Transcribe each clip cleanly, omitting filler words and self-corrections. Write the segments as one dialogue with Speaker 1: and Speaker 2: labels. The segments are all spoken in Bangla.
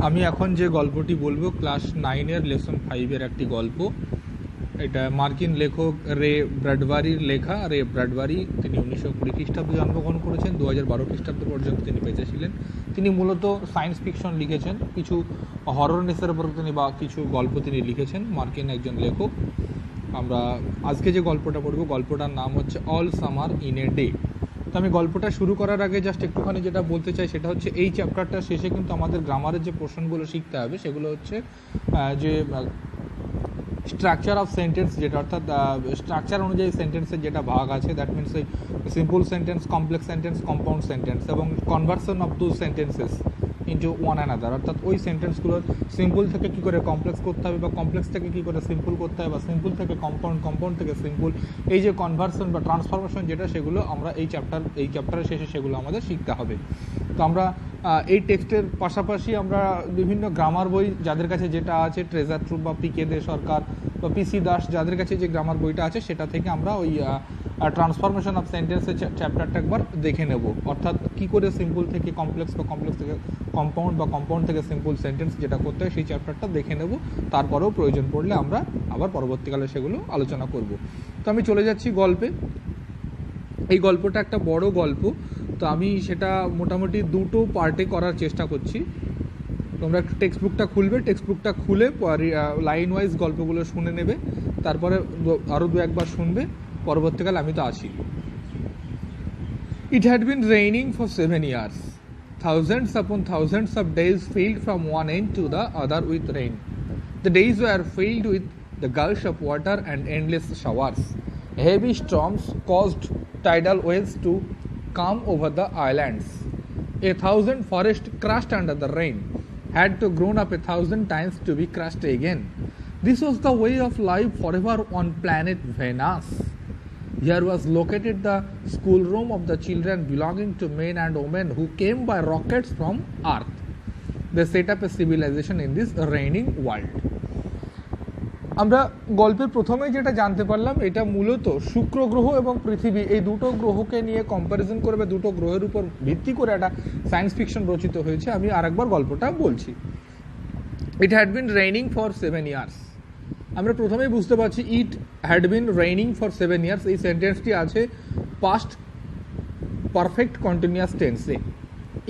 Speaker 1: আমি এখন যে গল্পটি বলবো ক্লাস 9-এর লেসন 5-এর একটি গল্প। এটা মার্কিন লেখক রে ব্র্যাডবারির লেখা। রে ব্র্যাডবারি তিনি 1920 খ্রিস্টাব্দে জন্মগ্রহণ করেছেন, 2012 খ্রিস্টাব্দ পর্যন্ত তিনি বেঁচে ছিলেন। তিনি মূলত সায়েন্স ফিকশন লিখেছেন, কিছু হরর নেচার উপর তিনি বা কিছু গল্প তিনি লিখেছেন, মার্কিন একজন লেখক। আমরা আজকে যে গল্পটা পড়ব, গল্পটার নাম হচ্ছে all summer in a day. তো আমি গল্পটা শুরু করার আগে জাস্ট একটুখানি যেটা বলতে চাই সেটা হচ্ছে এই চ্যাপ্টারটা শেষে কিন্তু আমাদের গ্রামারের যে পোর্শনগুলো শিখতে হবে সেগুলো হচ্ছে যে স্ট্রাকচার অফ সেন্টেন্স, যেটা অর্থাৎ স্ট্রাকচার অনুযায়ী সেন্টেন্সের যেটা ভাগ আছে, দ্যাট মিনস এই simple sentence, complex sentence, compound sentence এবং conversion of those sentences into one another. অর্থাৎ ওই সেন্টেন্সগুলোর সিম্পল থেকে কী করে কমপ্লেক্স করতে হবে বা কমপ্লেক্স থেকে কী করে সিম্পল করতে হবে বা সিম্পল থেকে কম্পাউন্ড, কম্পাউন্ড থেকে সিম্পল, এই যে কনভার্সন বা ট্রান্সফরমেশন যেটা, সেগুলো আমরা এই চ্যাপ্টারের শেষে সেগুলো আমাদের শিখতে হবে। তো আমরা এই টেক্সটের পাশাপাশি আমরা বিভিন্ন গ্রামার বই যাদের কাছে যেটা আছে, ট্রেজার ট্রুপ বা পিকে দে সরকার বা পিসি দাস যাদের কাছে যে গ্রামার বইটা আছে সেটা থেকে আমরা ওই ট্রান্সফরমেশন অফ সেন্টেন্সের চ্যাপ্টারটা একবার দেখে নেব। অর্থাৎ কী করে সিম্পল থেকে কমপ্লেক্স বা কমপ্লেক্স থেকে কম্পাউন্ড বা কম্পাউন্ড থেকে সিম্পল সেন্টেন্স যেটা করতে হয় সেই চ্যাপ্টারটা দেখে নেব। তারপরেও প্রয়োজন পড়লে আমরা আবার পরবর্তীকালে সেগুলো আলোচনা করব। তো আমি চলে যাচ্ছি গল্পে। এই গল্পটা একটা বড় গল্প, তো আমি সেটা মোটামুটি দুটো পার্টে করার চেষ্টা করছি। তোমরা একটু টেক্সট বুকটা খুলবে, টেক্সট বুকটা খুলে লাইন ওয়াইজ গল্পগুলো শুনে নেবে, তারপরে আরও দু একবার শুনবে, পরবর্তীকালে আমি তো আছি। It had been raining for 7 years. Thousands upon thousands of days filled from one end to the other with rain. The days were filled with the gush of water and endless showers. Heavy storms caused tidal waves to come over the islands. A thousand forests crushed under the rain had to grown up 1,000 times to be crushed again. This was the way of life forever on planet Venus. Here was located the schoolroom of the children belonging to men and women who came by rockets from Earth. They set up a civilization in this raining world. আমরা গল্পের প্রথমেই যেটা জানতে পারলাম, এটা মূলত শুক্র গ্রহ এবং পৃথিবী এই দুটো গ্রহকে নিয়ে কম্প্যারিজন করে বা দুটো গ্রহের উপর ভিত্তি করে একটা সায়েন্স ফিকশন রচিত হয়েছে। আমি আরেকবার গল্পটা বলছি। It had been raining for 7 years. আমরা প্রথমেই বুঝতে পারছি it had been raining for 7 years, এই সেন্টেন্সটি আছে পাস্ট পারফেক্ট কন্টিনিউয়াস টেন্সে।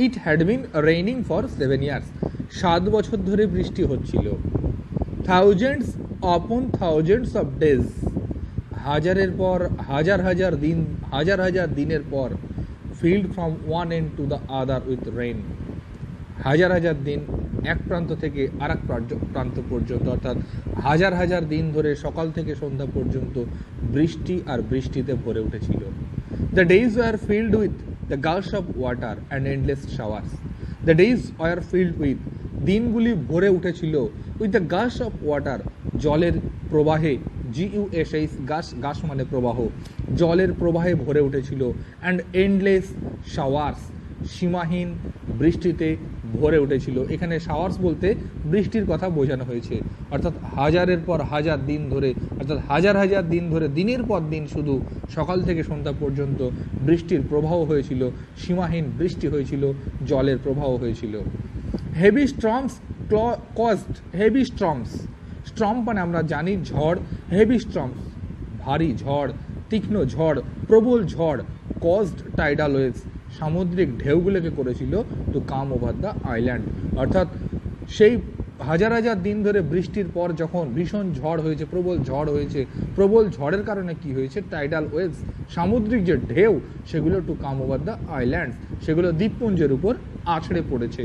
Speaker 1: It had been raining for 7 years, 7 বছর ধরে বৃষ্টি হচ্ছিল। থাউজেন্ডস আপন থাউজেন্ডস অফ ডেজ, হাজারের পর হাজার হাজার দিন, হাজার হাজার দিনের পর, field from one end to the other with rain, হাজার হাজার দিন এক প্রান্ত থেকে আর এক প্রান্ত পর্যন্ত, অর্থাৎ হাজার হাজার দিন ধরে সকাল থেকে সন্ধ্যা পর্যন্ত বৃষ্টি আর বৃষ্টিতে ভরে উঠেছিল। The days were filled with the gush of water and endless showers. The days were filled with, দিনগুলি ভরে উঠেছিল, with the gush of water, জলের প্রবাহে, GUSH, গাশ মানে প্রবাহ, জলের প্রবাহে ভরে উঠেছিল, অ্যান্ড এন্ডলেস শাওয়ার্স, সীমাহীন বৃষ্টিতে ভরে উঠেছিল। এখানে শাওয়ার্স বলতে বৃষ্টির কথা বোঝানো হয়েছে, অর্থাৎ হাজারের পর হাজার দিন ধরে, অর্থাৎ হাজার হাজার দিন ধরে দিনের পর দিন শুধু সকাল থেকে সন্ধ্যা পর্যন্ত বৃষ্টির প্রবাহ হয়েছিল, সীমাহীন বৃষ্টি হয়েছিল, জলের প্রবাহ হয়েছিল। Heavy storms caused, heavy storms, storm মানে আমরা জানি ঝড়, হেভি স্টর্মস ভারী ঝড়, তীক্ষ্ণ ঝড়, প্রবল ঝড়, কজড টাইডাল ওয়েভস, সামুদ্রিক ঢেউগুলোকে করেছিল to come over the island. অর্থাৎ সেই হাজার হাজার দিন ধরে বৃষ্টির পর যখন ভীষণ ঝড় হয়েছে, প্রবল ঝড় হয়েছে, প্রবল ঝড়ের কারণে কি হয়েছে, টাইডাল ওয়েভস, সামুদ্রিক যে ঢেউ সেগুলো to come over the islands, সেগুলো দ্বীপপুঞ্জের উপর আছড়ে পড়েছে।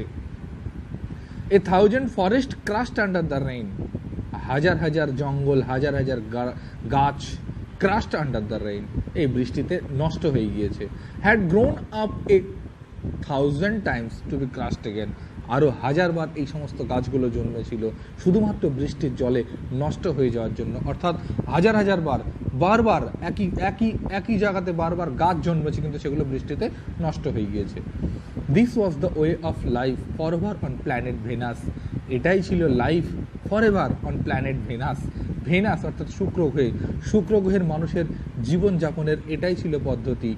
Speaker 1: A thousand forest crushed under the rain, হাজার হাজার জঙ্গল, হাজার হাজার গাছ ক্রাশড আন্ডার দ্য রেইন, এই বৃষ্টিতে নষ্ট হয়ে গিয়েছে। Had grown up 1,000 times to be crushed again, আরও হাজারবার এই সমস্ত গাছগুলো জন্মেছিল শুধুমাত্র বৃষ্টির জলে নষ্ট হয়ে যাওয়ার জন্য। অর্থাৎ হাজার হাজার বার বারবার একই জায়গাতে বারবার গাছ জন্মেছে, কিন্তু সেগুলো বৃষ্টিতে নষ্ট হয়ে গিয়েছে। This was the way of life forever on planet Venus, এটাই ছিল life forever on planet Venus. Venus অর্থাৎ শুক্র গ্রহে, শুক্র গ্রহের মানুষের জীবনযাপনের এটাই ছিল পদ্ধতি।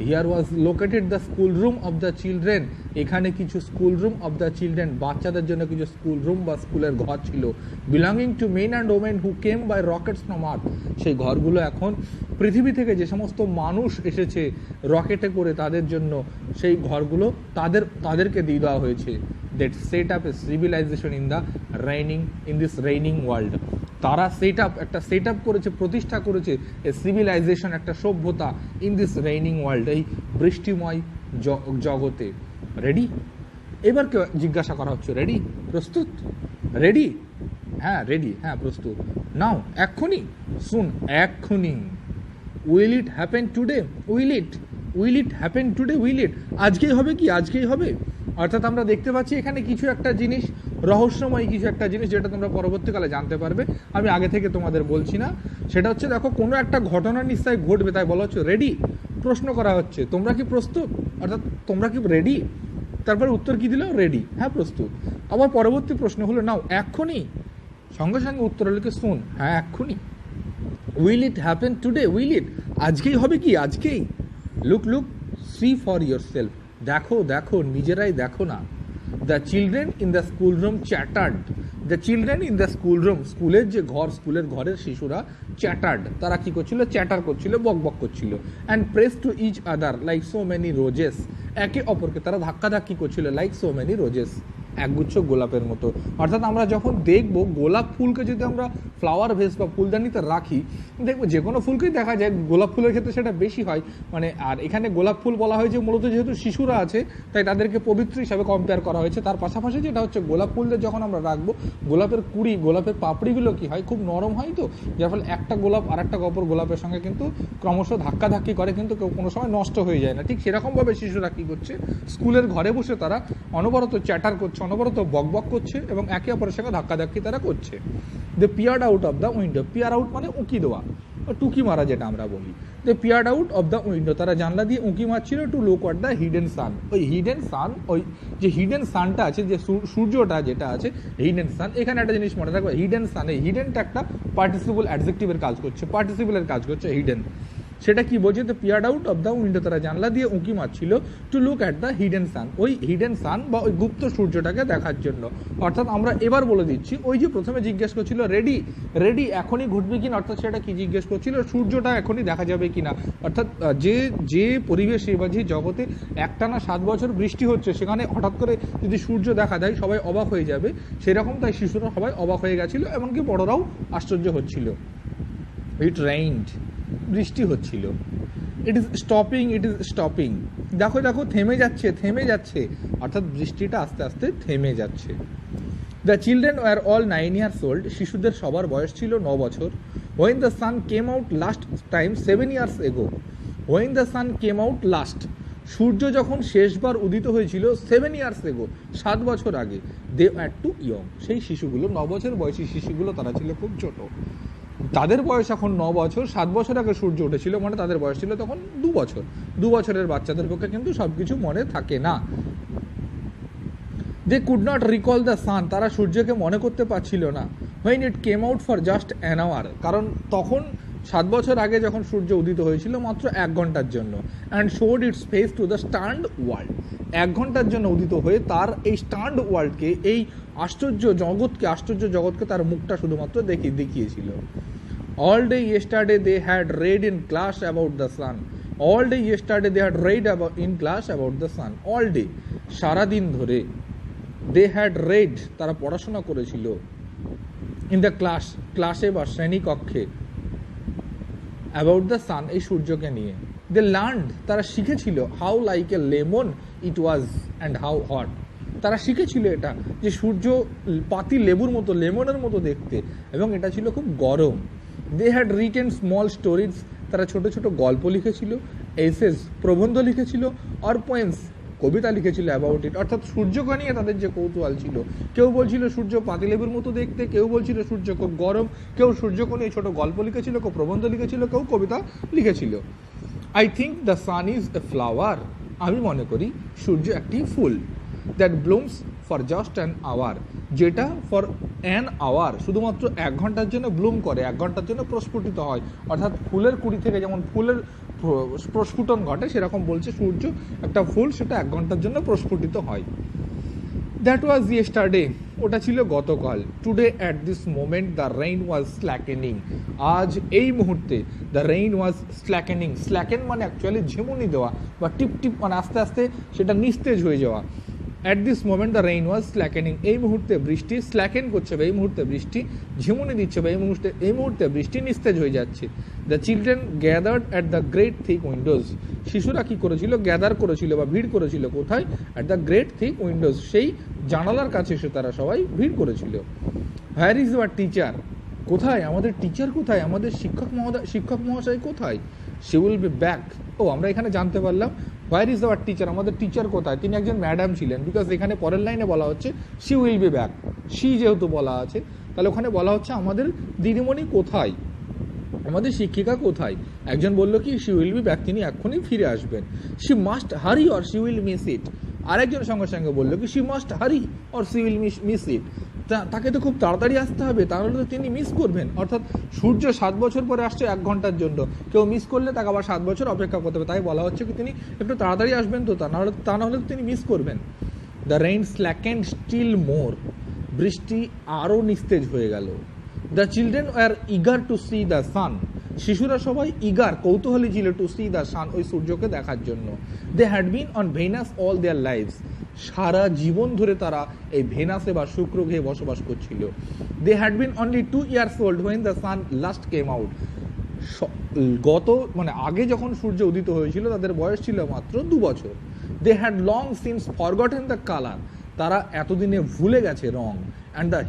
Speaker 1: Here was located the school room of the children, এখানে কিছু school room of the children, বাচ্চাদের জন্য কিছু স্কুল রুম বা স্কুলের ঘর ছিল, belonging to men and women who came by rockets from Earth, সেই ঘরগুলো এখন পৃথিবী থেকে যে সমস্ত মানুষ এসেছে রকেটে করে তাদের জন্য সেই ঘরগুলো তাদেরকে দিয়ে দেওয়া হয়েছে। That set up A civilisation in this raining world, তারা একটা সেট আপ করেছে, প্রতিষ্ঠা করেছে এ সিভিলাইজেশন, একটা সভ্যতা ইন দিস রেইনিং ওয়ার্ল্ড, এই বৃষ্টিময় জগতে। রেডি? এবার জিজ্ঞাসা করা হচ্ছে রেডি, প্রস্তুত? রেডি? হ্যাঁ রেডি, হ্যাঁ প্রস্তুত। নাও, এক্ষুনি, শুন, এক্ষুনি। Will it happen today? Will it happen today? আজকেই হবে কি? আজকেই হবে। অর্থাৎ আমরা দেখতে পাচ্ছি এখানে কিছু একটা জিনিস, রহস্যময় কিছু একটা জিনিস, যেটা তোমরা পরবর্তীকালে জানতে পারবে, আমি আগে থেকে তোমাদের বলছি না। সেটা হচ্ছে, দেখো কোনো একটা ঘটনা নিশ্চয়ই ঘটবে, তাই বলা হচ্ছে রেডি। প্রশ্ন করা হচ্ছে তোমরা কি প্রস্তুত, অর্থাৎ তোমরা কি রেডি? তারপরে উত্তর কি দিল? রেডি, হ্যাঁ প্রস্তুত। আবার পরবর্তী প্রশ্ন হলো নাও, এক্ষুনি? সঙ্গে সঙ্গে উত্তর হলো কি শুন, হ্যাঁ এক্ষুনি। Will it happen today? আজকেই হবে কি? আজকেই। Look see for yourself, দেখো নিজেরাই দেখো না। The children in the school room chattered, the children in the school room, স্কুলের যে ঘর, স্কুলের ঘরের শিশুরা চ্যাটার্ড, তারা কি করছিল? চ্যাটার করছিল, বক করছিল। And press to each other like so many roses, একে অপরকে তারা ধাক্কাধাক্কি করছিল, লাইক সো মেনি রোজেস, একগুচ্ছ গোলাপের মতো। অর্থাৎ আমরা যখন দেখব গোলাপ ফুলকে যদি আমরা ফ্লাওয়ার ভেস বা ফুলদানিতে রাখি, দেখবো যে কোনো ফুলকেই দেখা যায়, গোলাপ ফুলের ক্ষেত্রে সেটা বেশি হয়। আর এখানে গোলাপ ফুল বলা হয়েছে মূলত যেহেতু শিশুরা আছে, তাই তাদেরকে পবিত্র হিসাবে কম্পেয়ার করা হয়েছে। তার পাশাপাশি যেটা হচ্ছে, গোলাপ ফুলদের যখন আমরা রাখবো, গোলাপের কুড়ি, গোলাপের পাপড়িগুলো কি হয়, খুব নরম হয়, তো যার ফলে একটা গোলাপ আর একটা অপর গোলাপের সঙ্গে কিন্তু ক্রমশ ধাক্কাধাক্কি করে, কিন্তু কেউ কোনো সময় নষ্ট হয়ে যায় না। ঠিক সেরকমভাবে শিশুরা কী করছে, স্কুলের ঘরে বসে তারা অনবরত চ্যাটার করছে, অনবরত বক করছে, এবং একে অপরের সঙ্গে ধাক্কাধাক্কি তারা করছে। They peered out of the window, peer out মানে উঁকি দেওয়া, টুকি মারা যেটা আমরা বলি। They peered out of the window, তারা জানলা দিয়ে উঁকি মারছিল, to look at the hidden sun, ওই হিডেন সান, ওই যে হিডেন সানটা আছে, যে সূর্যটা যেটা আছে, হিডেন সান। এখানে একটা জিনিস মনে রাখবে, হিডেন সান, এই হিডেনটা একটা পার্টিসিপল অ্যাডজেক্টিভের কাজ করছে, পার্টিসিপলের কাজ করছে হিডেন। সেটা কি বলছে? The peered out of the window, তারা জানলা দিয়ে উঁকি মারছিল, to look at the hidden sun, ওই হিডেন সান বা ওই গুপ্ত সূর্যটাকে দেখার জন্য। অর্থাৎ আমরা এবার বলে দিচ্ছি, ওই যে প্রথমে জিজ্ঞেস করছিল রেডি এখনই ঘটবে কিনা, অর্থাৎ সেটা কি জিজ্ঞেস করছিল, সূর্যটা এখনই দেখা যাবে কিনা। অর্থাৎ যে পরিবেশে বা যে জগতে একটানা 7 বছর বৃষ্টি হচ্ছে, সেখানে হঠাৎ করে যদি সূর্য দেখা দেয়, সবাই অবাক হয়ে যাবে। সেরকম তাই শিশুরা সবাই অবাক হয়ে গেছিল, এমনকি বড়রাও আশ্চর্য হচ্ছিল। ইট রেইনড, বৃষ্টি হচ্ছিল। ইট ইজ স্টপিং, দেখো থেমে যাচ্ছে, অর্থাৎ বৃষ্টিটা আস্তে আস্তে থেমে যাচ্ছে। The children were all 9 years old, শিশুদের সবার বয়স ছিল 9 বছর। When the sun came out last time 7 years ago, when the sun came out last, সূর্য যখন শেষবার উদিত হয়েছিল 7 years ago, 7 বছর আগে। দে ওয়ার টু ইয়ং, সেই শিশুগুলো, 9 বছর বয়সী শিশুগুলো, তারা ছিল খুব ছোট। তাদের বয়স এখন 9 বছর, 7 বছর আগে সূর্য উঠেছিল, মানে তাদের বয়স ছিল তখন 2 বছর। 2 বছরের বাচ্চাদের পক্ষে কিন্তু সব কিছু মনে থাকে না। They could not recall the sun, তারা সূর্যকে মনে করতে পারছিল না। When it came out for just an hour, কারণ তখন 7 বছর আগে যখন সূর্য উদিত হয়েছিল মাত্র 1 ঘন্টার জন্য। And showed it's face to the stand world, 1 ঘন্টার জন্য উদিত হয়ে তার এই স্টান্ড ওয়ার্ল্ডকে, এই আশ্চর্য জগৎকে তার মুখটা শুধুমাত্র দেখিয়েছিল। All day yesterday they had read in class about the sun. All day yesterday they had read in class about the sun. All day, সারাদিন ধরে, they had read, তারা পড়াশোনা করেছিল, in the ক্লাসে বা শ্রেণীকক্ষে, about the sun, এই সূর্যকে নিয়ে। They learned, তারা শিখেছিল, how like a lemon it was and how hot, তারা শিখেছিল এটা, যে সূর্য পাতি লেবুর মতো, লেমনের মতো দেখতে, এবং এটা ছিল খুব গরম। They had written small stories, তারা ছোট ছোট গল্প লিখেছিল, এসেস, প্রবন্ধ লিখেছিল, আর পোয়েমস, কবিতা লিখেছিল অ্যাবাউট ইট, অর্থাৎ সূর্যকে নিয়ে তাদের যে কৌতূহল ছিল। কেউ বলছিল সূর্য পাতিলেবুর মতো দেখতে, কেউ বলছিল সূর্য খুব গরম, কেউ সূর্যকে নিয়ে ছোট গল্প লিখেছিল, কেউ প্রবন্ধ লিখেছিল, কেউ কবিতা লিখেছিল। I think the sun is a flower, আমি মনে করি সূর্য একটি ফুল। That blooms for just an hour, যেটা ফর অ্যান আওয়ার, শুধুমাত্র 1 ঘন্টার জন্য ব্লুম করে, 1 ঘন্টার জন্য প্রস্ফুটিত হয়। অর্থাৎ ফুলের কুড়ি থেকে যেমন প্রস্ফুটন ঘটে, সেরকম বলছে সূর্য একটা ফুল, সেটা 1 ঘন্টার জন্য প্রস্ফুটিত হয়। দ্যাট ওয়াজ ইয়েস্টারডে, ওটা ছিল গতকাল। Today at this moment the rain was slackening, আজ এই মুহূর্তে দ্য রেইন ওয়াজ স্ল্যাকেনিং। স্ল্যাকেন মানে অ্যাকচুয়ালি ঝিমুনি দেওয়া বা টিপ টিপ, মানে আস্তে আস্তে সেটা নিস্তেজ হয়ে যাওয়া। At this moment the rain was slackening, এই মুহূর্তে বৃষ্টি স্ল্যাকেন করছে বা এই মুহূর্তে বৃষ্টি ঝিমুনি দিচ্ছে বা এই মুহূর্তে বৃষ্টি নিস্তেজ হয়ে যাচ্ছে। The children gathered at the great thick Windows, শিশুরা কী করেছিল, গ্যাদার করেছিল বা ভিড় করেছিল কোথায়, at the great thick Windows, সেই জানালার কাছে এসে তারা সবাই ভিড় করেছিল। হোয়ার ইজ আওয়ার টিচার, কোথায় আমাদের টিচার, কোথায় আমাদের শিক্ষক মহাশয় কোথায়। শি উইল বি ব্যাক, ও আমরা এখানে জানতে পারলাম হোয়ার ইজ আওয়ার টিচার, আমাদের টিচার কোথায়, তিনি একজন ম্যাডাম ছিলেন। বিকজ এখানে পরের লাইনে বলা হচ্ছে she will be back, she যেহেতু বলা আছে তাহলে ওখানে বলা হচ্ছে আমাদের দিদিমণি কোথায়, আমাদের শিক্ষিকা কোথায়। একজন বললো কি শি উইল বি ব্যাক, তিনি এক্ষুনি ফিরে আসবেন। শি মাস্ট হারি or she will miss it, আরেকজন সঙ্গে সঙ্গে বললো কি শি মাস্ট হারি or she will miss it, তাকে তো খুব তাড়াতাড়ি আসতে হবে, তাহলে তো তিনি মিস করবেন। অর্থাৎ সূর্য 7 বছর পরে আসছে 1 ঘন্টার জন্য, কেউ মিস করলে তাকে আবার 7 বছর অপেক্ষা করতে হবে। তাই বলা হচ্ছে কি তিনি একটু তাড়াতাড়ি আসবেন, তো তা নাহলে তিনি মিস করবেন। দ্য রেইন স্ল্যাকেন্ড স্টিল মোর, বৃষ্টি আরও নিস্তেজ হয়ে গেল। The children war eager to C the sun, শিশুরা সবাই ইগার কৌতূহলী ছিল টু সি দ্য সান, ওই সূর্যকে দেখার জন্য। They had been on Venus all their lives, সারা জীবন ধরে তারা এই ভেনাসে বা শুক্র গ্রহে বসবাস করছিল। They had been only 2 years old when the sun last came out, আগে যখন সূর্য উদিত হয়েছিল তাদের বয়স ছিল মাত্র 2 বছর। They had long since forgotten the colour, তারা এতদিনে ভুলে গেছে রং, and the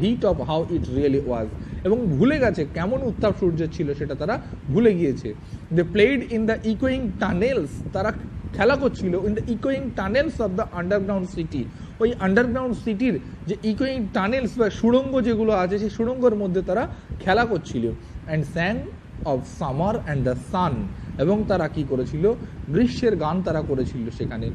Speaker 1: heat of how it really was, এবং ভুলে গেছে কেমন উত্তাপ সূর্যের ছিল সেটা তারা ভুলে গিয়েছে। দে প্লেড ইন দ্য ইকোয়িং টানেলস, তারা খেলা করছিল ইন দ্য ইকোয়িং tunnels of the underground city, ওই আন্ডারগ্রাউন্ড সিটির যে ইকোয়িং টানেলস বা সুড়ঙ্গ যেগুলো আছে সেই সুড়ঙ্গের মধ্যে তারা খেলা করছিল। And স্যাং of summer and the sun, এবং তারা কি করেছিল, গ্রীষ্মের গান তারা করেছিল, সেখানে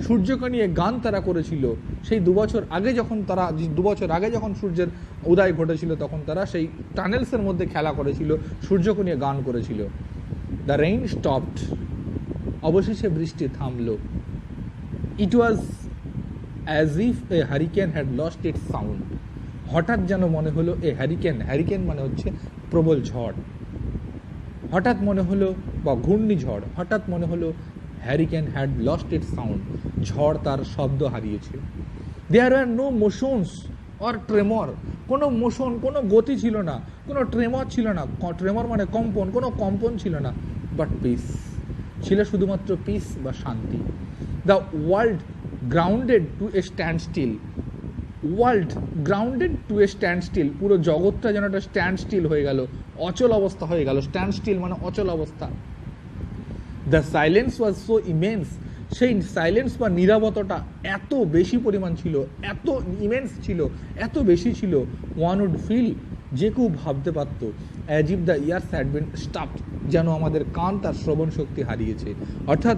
Speaker 1: সূর্যকে নিয়ে গান তারা করেছিল। সেই 2 বছর আগে যখন সূর্যের উদয় ঘটেছিল তখন তারা সেই টানেলসের মধ্যে খেলা করেছিল, সূর্যকে নিয়ে গান করেছিল। দ্য রেইন স্টপড, অবশেষে বৃষ্টি থামলো। It was as if a hurricane had lost its sound, হঠাৎ যেন মনে হলো এ হ্যারিকেন মানে হচ্ছে প্রবল ঝড়, হঠাৎ মনে হলো বা ঘূর্ণিঝড়, হঠাৎ মনে হলো hurricane had lost its sound, ঝড় তার শব্দ হারিয়েছে। দেয়ার আর নো মোশনস অর ট্রেমর, কোনো মোশন, কোনো গতি ছিল না, কোনো ট্রেমর ছিল না, ট্রেমর মানে কম্পন, কোনো কম্পন ছিল না, বাট পিস, ছিল শুধুমাত্র পিস বা শান্তি। The world grounded to a standstill, পুরো জগৎটা যেন একটা স্ট্যান্ড স্টিল হয়ে গেল, অচল অবস্থা হয়ে গেল। স্ট্যান্ড স্টিল মানে অচল অবস্থা। The silence was so immense, সেই সাইলেন্স বা নীরবতাটা এত বেশি পরিমাণ ছিল, এত ইমেন্স ছিল, এত বেশি ছিল, ওয়ান উড ফিল, যে কেউ ভাবতে পারত, as if the years had been stuffed, যেন আমাদের কান তার শ্রবণ শক্তি হারিয়েছে। অর্থাৎ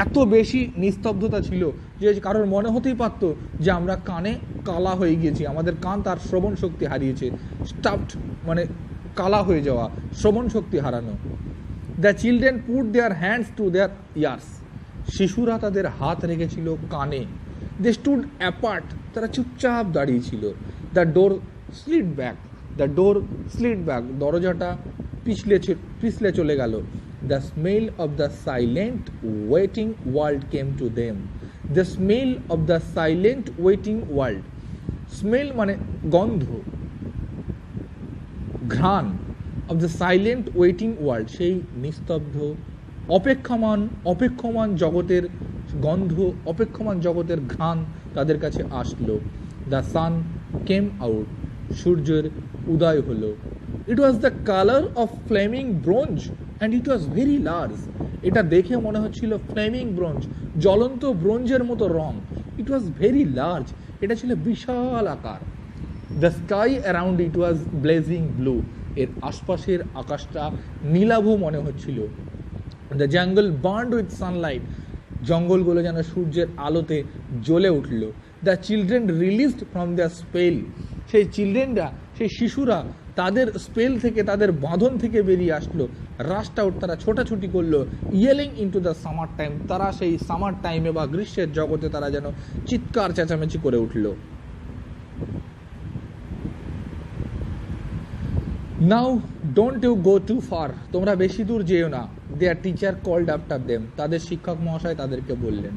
Speaker 1: এত বেশি নিস্তব্ধতা ছিল যে কারোর মনে হতেই পারতো যে আমরা কানে কালা হয়ে গিয়েছি, আমাদের কান তার শ্রবণ শক্তি হারিয়েছে। স্টাফড মানে কালা হয়ে যাওয়া, শ্রবণ শক্তি হারানো। The children put their hands to their years, শিশুরা তাদের হাত রেখেছিল কানে। দে স্টুড অ্যাপার্ট, তারা চুপচাপ দাঁড়িয়েছিল। দ্য ডোর স্লিড ব্যাক, দরজাটা পিছলে চলে গেল। The smell of the silent waiting world came to them. The smell of the silent waiting world. Smell মানে গন্ধ, ঘ্রাণ, of the silent waiting world, সেই নিস্তব্ধ অপেক্ষমান জগতের গন্ধ, অপেক্ষমান জগতের ঘ্রাণ তাদের কাছে আসলো। The sun came out, সূর্যের উদয় হলো। It was the color of flaming bronze and it was very large. এটা দেখে মনে হচ্ছিল ফ্লেমিং ব্রোঞ্জ, জ্বলন্ত ব্রোঞ্জের মতো রং। ইট ওয়াজ ভেরি লার্জ, এটা ছিল বিশাল আকার। The sky around it was blazing blue, এর আশপাশের আকাশটা নীলাভ মনে হচ্ছিল। The jungle burned with Sunlight, জঙ্গলগুলো যেন সূর্যের আলোতে জ্বলে উঠল। The children released from the spell, সেই চিলড্রেনরা, সেই শিশুরা তাদের স্পেল থেকে, তাদের বাঁধন থেকে বেরিয়ে আসলো, রাস্ট আউট, তারা ছোটাছুটি করলো, ইয়েলিং ইনটু দ্য সামার টাইম, তারা সেই সামার টাইমে বা গ্রীষ্মের জগতে তারা যেন চিৎকার চেঁচামেচি করে উঠলো। Now don't you go to far, তোমরা বেশি দূর যেও না। Their teacher called after them, তাদের শিক্ষক মহাশয় তাদেরকে বললেন,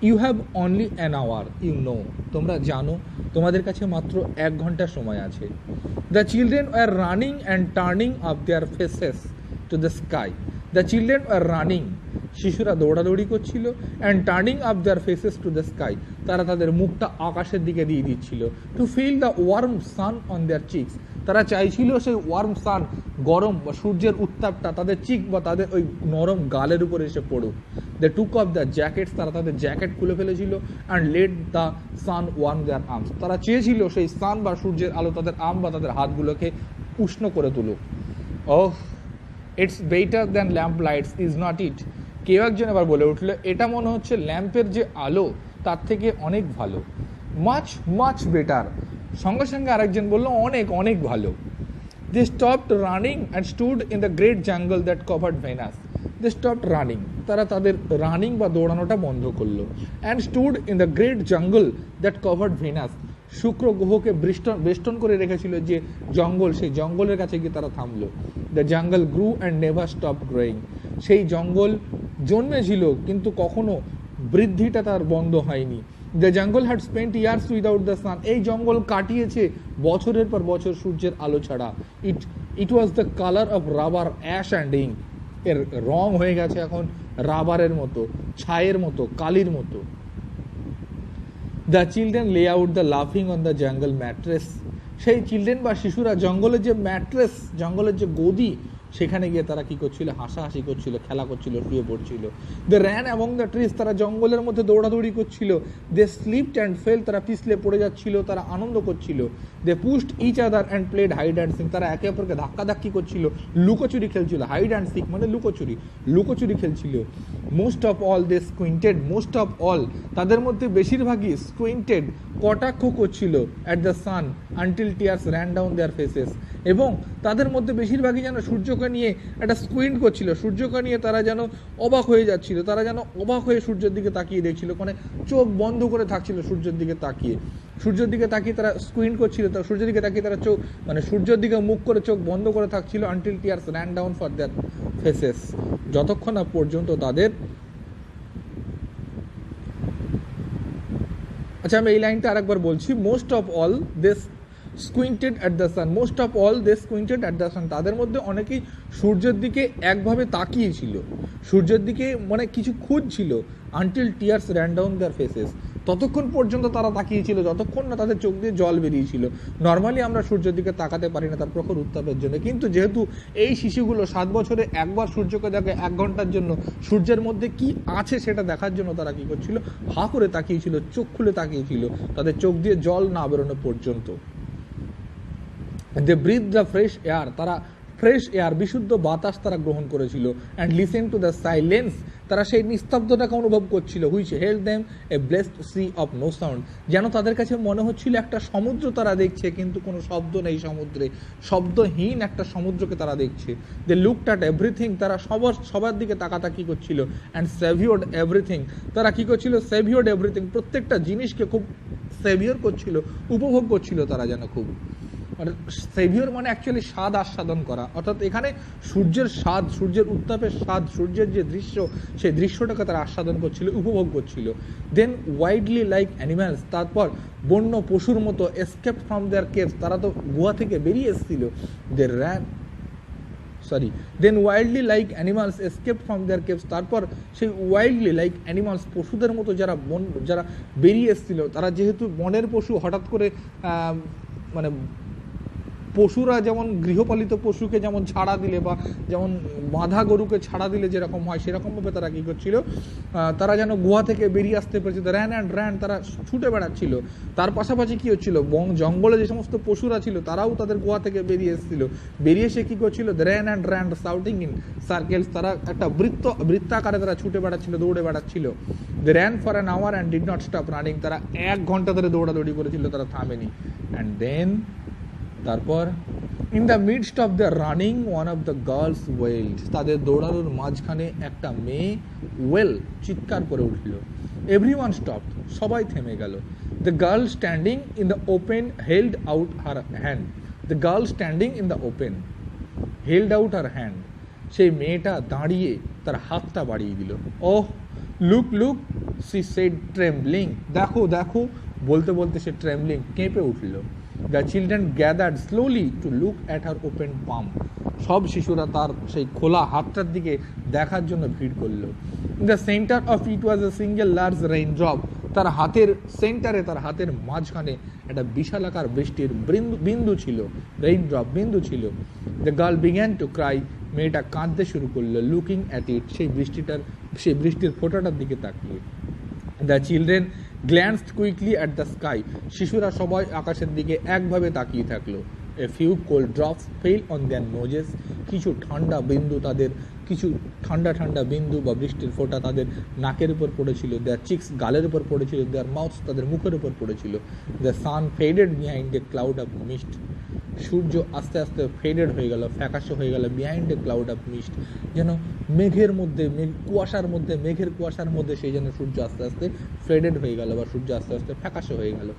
Speaker 1: you have only an hour, you know, তোমরা জানো তোমাদের কাছে মাত্র 1 ঘন্টা সময় আছে। The children were running and turning up their faces to the sky, the children were running, শিশুরা দৌড়াদৌড়ি করছিল, and turning up their faces to the sky, তারা তাদের মুখটা আকাশের দিকে দিয়ে দিচ্ছিল, to feel the warm sun on their cheeks, তারা চাইছিল সেই ওয়ার্ম সান, গরম বা সূর্যের উত্তাপটা তাদের চিক বা তাদের ওই নরম গালের উপরে এসে পড়ুক। They took off the jackets, তারা তাদের জ্যাকেট খুলে ফেলেছিল, and let the sun warm their arms, তারা চেয়েছিল সেই সান বা সূর্যের আলো তাদের আর্ম বা তাদের হাতগুলোকে উষ্ণ করে তুলুক। Oh, it's better than lamp lights, is not it, কেউ একজন আবার বলে উঠলো, এটা মনে হচ্ছে ল্যাম্পের যে আলো তার থেকে অনেক ভালো। মাচ মাচ বেটার, সঙ্গে সঙ্গে আরেকজন বললো অনেক অনেক ভালো। They stopped running and stood in the great jungle that covered Venus, they stopped running, তারা তাদের রানিং বা দৌড়ানোটা বন্ধ করলো, and stood in the great jungle that covered Venus, শুক্র গ্রহকে বেষ্টন করে রেখেছিল যে জঙ্গল, সেই জঙ্গলের কাছে গিয়ে তারা থামলো। The jungle grew and never stop growing, সেই জঙ্গল জন্মেছিল কিন্তু কখনো বৃদ্ধিটা তার বন্ধ হয়নি। The jungle had spent years without the sun, এই জঙ্গল কাটিয়েছে বছরের পর বছর সূর্যের আলো ছাড়া। It was the colour of rubber ash and ink, এর রং হয়ে গেছে এখন রাবারের মতো, ছায়ের মতো, কালির মতো। The children lay out the লাফিং অন দ্য জঙ্গল ম্যাট্রেস, সেই চিলড্রেন বা শিশুরা জঙ্গলের যে ম্যাট্রেস, জঙ্গলের যে গদি, সেখানে গিয়ে তারা কি করছিল, হাসাহাসি করছিল, খেলা করছিল, শুয়ে পড়ছিল। দে র্যান অ্যামং দ্য ট্রিজ, তারা জঙ্গলের মধ্যে দৌড়াদৌড়ি করছিল। দে স্লিপড অ্যান্ড ফেল, তারা পিছলে পড়ে যাচ্ছিল, তারা আনন্দ করছিল। They pushed each other and played hide and seek, তারা একে অপরকে ধাক্কাধাক্কি করছিল, লুকোচুরি খেলছিল। হাইড অ্যান্ড সিক মানে লুকোচুরি, লুকোচুরি খেলছিল। Most of all they squinted, most of all তাদের মধ্যে বেশিরভাগই স্কুইন্টেড, কটাক্ষ করছিল at the sun until tears ran down their faces, এবং তাদের মধ্যে বেশিরভাগই যেন সূর্যকে নিয়ে একটা স্কুইন্ট করছিল, সূর্যকে নিয়ে তারা যেন অবাক হয়ে যাচ্ছিল, তারা যেন অবাক হয়ে সূর্যের দিকে তাকিয়ে দেখছিল, মানে চোখ বন্ধ করে থাকছিল সূর্যের দিকে তাকিয়ে, সূর্যের দিকে তাকিয়ে তারা স্কুইন্ট করছিল, তারা সূর্যের দিকে তাকিয়ে তারা চোখ মানে সূর্যের দিকে মুখ করে চোখ বন্ধ করে থাকছিল, until tears ran down for their faces, যতক্ষণ না পর্যন্ত তাদের, আচ্ছা আমি এই লাইনটা আরেকবার বলছি, most of all this squinted at the sun, most of all they squinted at the sun, তাদের মধ্যে অনেকেই সূর্যের দিকে একভাবে তাকিয়েছিল, সূর্যের দিকে মানে কিছু খুঁজছিল, until tears ran down their faces, ততক্ষণ পর্যন্ত তারা তাকিয়েছিল যতক্ষণ না তাদের চোখ দিয়ে জল বেরিয়েছিল। নর্মালি আমরা সূর্যের দিকে তাকাতে পারি না তার প্রখর উত্তাপের জন্য, কিন্তু যেহেতু এই শিশুগুলো 7 বছরে একবার সূর্যকে দেখে 1 ঘন্টার জন্য, সূর্যের মধ্যে কি আছে সেটা দেখার জন্য তারা কি করছিল, হা করে তাকিয়েছিল, চোখ খুলে তাকিয়েছিল, তাদের চোখ দিয়ে জল না বেরোনো পর্যন্ত। They breathe the fresh air, তারা ফ্রেশ এয়ার, বিশুদ্ধ বাতাস তারা গ্রহণ করেছিল। And listen to the silence, তারা সেই নিস্তব্ধতাকে অনুভব করছিল। Which held them a blessed sea of no sound, যেন তাদের কাছে মনে হচ্ছিল একটা সমুদ্র তারা দেখছে কিন্তু কোনো শব্দ নেই সমুদ্রে, শব্দহীন একটা সমুদ্রকে তারা দেখছে। দে লুকড অ্যাট এভরিথিং, তারা সবার দিকে তাকাতাকি করছিল। অ্যান্ড সেভিওর্ড এভরিথিং, তারা কী করছিল, সেভিওর্ড এভরিথিং, প্রত্যেকটা জিনিসকে খুব সেভিওর করছিল, উপভোগ করছিল তারা যেন খুব, মানে সেভিওর মানে অ্যাকচুয়ালি স্বাদ আস্বাদন করা, অর্থাৎ এখানে সূর্যের স্বাদ, সূর্যের উত্তাপের স্বাদ, সূর্যের যে দৃশ্য, সেই দৃশ্যটাকে তারা আস্বাদন করছিল, উপভোগ করছিল। দেন ওয়াইল্ডলি লাইক অ্যানিম্যালস, তারপর বন্য পশুর মতো এসকেপ ফ্রম দেয়ার কেভস, তারা তো গুহা থেকে বেরিয়ে এসেছিল। Then wildly like animals escape from their caves, তারপর সেই ওয়াইল্ডলি লাইক অ্যানিমালস, পশুদের মতো যারা বেরিয়ে এসেছিল, তারা যেহেতু বনের পশু, হঠাৎ করে মানে পশুরা যেমন গৃহপালিত পশুকে যেমন ছাড়া দিলে বা যেমন বাঁধা গরুকে ছাড়া দিলে যেরকম হয় সেরকমভাবে তারা কী করছিল, তারা যেন গুহা থেকে বেরিয়ে আসতে পেরেছে, র্যান অ্যান্ড র্যান, তারা ছুটে বেড়াচ্ছিল। তার পাশাপাশি কী হচ্ছিল, জঙ্গলে যে সমস্ত পশুরা ছিল তারাও তাদের গুহা থেকে বেরিয়ে এসেছিল, বেরিয়ে এসে কী করছিল, ran and ran shouting in circles, তারা একটা বৃত্তাকারে তারা ছুটে বেড়াচ্ছিল, দৌড়ে বেড়াচ্ছিল। They ran for an hour and did not stop running, তারা 1 ঘন্টা ধরে দৌড়াদৌড়ি করেছিল, তারা থামেনি। অ্যান্ড দেন তারপর in the midst of the running one of the girls wailed, তাদের দৌড়ানোর মাঝখানে একটা মেয়ে ওয়েল, চিৎকার করে উঠল। এভরিওয়ান স্টপড, সবাই থেমে গেল। The girl standing in the open held out her hand, the girl standing in the open held out her hand, সেই মেয়েটা দাঁড়িয়ে তার হাতটা বাড়িয়ে দিল। Oh look look she said trembling, দেখো দেখো বলতে বলতে সে ট্রেম্বলিং, কেঁপে উঠল। The children gathered slowly to look at her open palm, সব শিশুরা তার সেই খোলা হাতটার দিকে দেখার জন্য ভিড় করলো। In the centre of it was a single large rain drop, তার হাতের সেন্টারে, তার হাতের মাঝখানে একটা বিশালাকার বৃষ্টির বিন্দু ছিল, রেইন ড্রপ বিন্দু ছিল। The girl began to cry, মেয়েটা কাঁদতে শুরু করলো। লুকিং অ্যাট ইট, সেই বৃষ্টির ফোঁটাটার দিকে তাকিয়ে। The children glanced quickly at the sky, শিশুরা সবাই আকাশের দিকে একভাবে তাকিয়ে থাকলো। A few cold drops fell on their noses, কিছু ঠান্ডা বিন্দু বা বৃষ্টির ফোঁটা তাদের নাকের উপর পড়েছিল। দেয়ার চিক্স, গালের উপর পড়েছিল। দেয়ার মাউথস, তাদের মুখের উপর পড়েছিল। The sun faded behind a cloud of mist, সূর্য আস্তে আস্তে ফেডেড হয়ে গেল, ফ্যাকাশে হয়ে গেল। Behind a cloud of mist, যেন মেঘের কুয়াশার মধ্যে সেই যেন সূর্য আস্তে আস্তে ফেডেড হয়ে গেল বা সূর্য আস্তে আস্তে ফ্যাকাশে হয়ে গেল।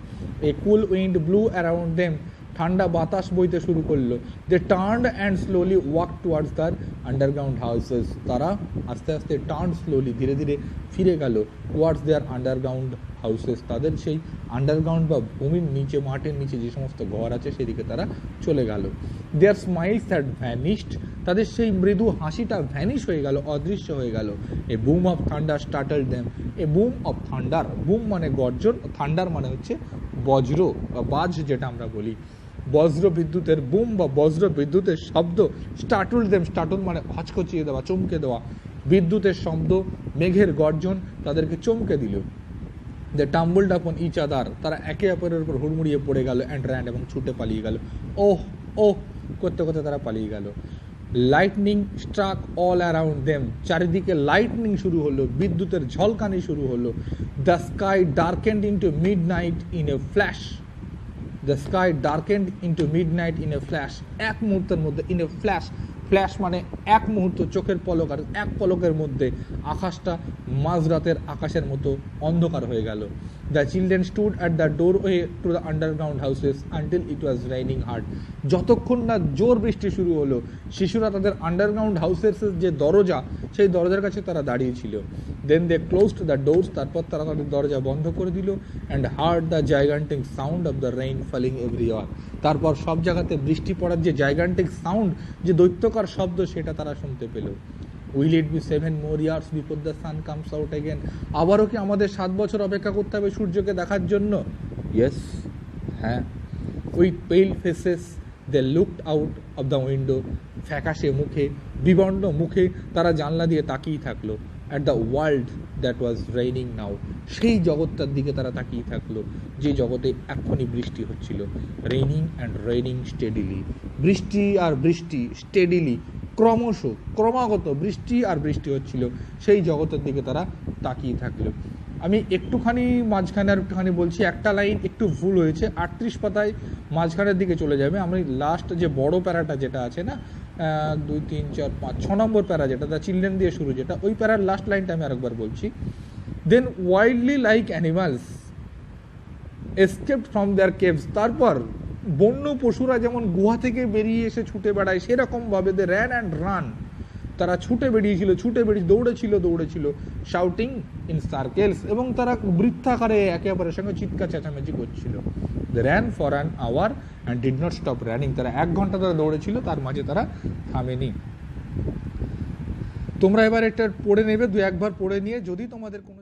Speaker 1: A cool wind blew around them, ঠান্ডা বাতাস বইতে শুরু করলো। They turned and slowly walk towards their underground houses, তারা আস্তে আস্তে টার্ন স্লোলি, ধীরে ধীরে ফিরে গেল টুয়ার্ডস দেয়ার আন্ডারগ্রাউন্ড হাউসেস, তাদের সেই আন্ডারগ্রাউন্ড বা ভূমির নিচে, মাটির নিচে যে সমস্ত ঘর আছে সেদিকে তারা চলে গেল। দেয়ার স্মাইলস হ্যাড ভ্যানিশড, তাদের সেই মৃদু হাসিটা ভ্যানিশ হয়ে গেল, অদৃশ্য হয়ে গেল। A boom of thunder startled them, a boom of thunder, boom মানে গর্জন, থান্ডার মানে হচ্ছে বজ্র বা বাজ যেটা আমরা বলি। বজ্র বিদ্যুতের বুম বা বজ্র বিদ্যুতের শব্দ, স্টার্টল দেম, স্টার্টল মানে হচকচিয়ে দেওয়া, চমকে দেওয়া। বিদ্যুতের শব্দ, মেঘের গর্জন তাদেরকে চমকে দিল। দে টাম্বলড আপন ইচ আদার, তারা একে অপরের উপর হুড়মুড়িয়ে পড়ে গেল। অ্যান্ড র্যান্ড, এবং ছুটে পালিয়ে গেল। ওহ ওহ করতে করতে তারা পালিয়ে গেল। Lightning struck all around them, চারিদিকে লাইটনিং শুরু হলো, বিদ্যুতের ঝলকানি শুরু হলো। The sky darkened into midnight in a flash, the sky darkened into midnight in a flash, এক মুহূর্তের মধ্যে, ইন এ ফ্ল্যাশ, ফ্ল্যাশ মানে এক মুহূর্ত, চোখের পলক, আর এক পলকের মধ্যে আকাশটা মাঝরাতের আকাশের মতো অন্ধকার হয়ে গেল। The children stood at the doorway to the underground houses until it was raining hard, যতক্ষণ না জোর বৃষ্টি শুরু হলো শিশুরা তাদের আন্ডারগ্রাউন্ড হাউসের যে দরজা, সেই দরজার কাছে তারা দাঁড়িয়েছিল। Then they closed the doors, তারপর তারা তাদের দরজা বন্ধ করে দিল। And heard the gigantic sound of the rain falling everywhere, তারপর সব জায়গাতে বৃষ্টি পড়ার যে জাইগান্টিক সাউন্ড, যে দৈত্যকার শব্দ, সেটা তারা শুনতে পেল। Will it be 7 more years before the sun comes out again, আবারও কি আমাদের 7 বছর অপেক্ষা করতে হবে সূর্যকে দেখার জন্য? ইয়েস, হ্যাঁ। With pale faces they looked out of the window, ফ্যাকাশে মুখে, বিবর্ণ মুখে তারা জানলা দিয়ে তাকিয়ে থাকলো। At the world that was raining now, সেই জগৎটার দিকে তারা তাকিয়ে থাকলো যে জগতে এক্ষুনি বৃষ্টি হচ্ছিল। রেইনিং অ্যান্ড রেইনিং স্টেডিলি, বৃষ্টি আর বৃষ্টি, স্টেডিলি ক্রমাগত বৃষ্টি আর বৃষ্টি হচ্ছিল, সেই জগতের দিকে তারা তাকিয়ে থাকলো। আমি একটুখানি মাঝখানে আর একটুখানি বলছি, একটা লাইন একটু ভুল হয়েছে, 38 পাতায় মাঝখানের দিকে চলে যাবে। আমি লাস্ট যে বড় প্যারাটা যেটা আছে না, 2, 3, 4, 5, 6 নম্বর প্যারা যেটা, দ্য চিলড্রেন দিয়ে শুরু, যেটা ওই প্যারার লাস্ট লাইনটা আমি আরেকবার বলছি। Then wildly like animals escaped from their caves, তারপর বন্য পশুরা যেমন গুহা থেকে বেরিয়ে এসে ছুটে বেড়ায়, সেরকমভাবে দে র্যান অ্যান্ড রান, তারা ছুটে দৌড়েছিল, শাউটিং ইন সার্কেলস, এবং তারা বৃত্তাকারে একে অপরের সঙ্গে চিৎকার চেঁচামেচি করছিল। They ran for an hour and did not stop running, তারা 1 ঘন্টা ধরে দৌড়েছিল, তার মাঝে তারা থামেনি। তোমরা এবার এটা পড়ে নেবে, 2-1 বার পড়ে নিয়ে যদি তোমাদের কোনো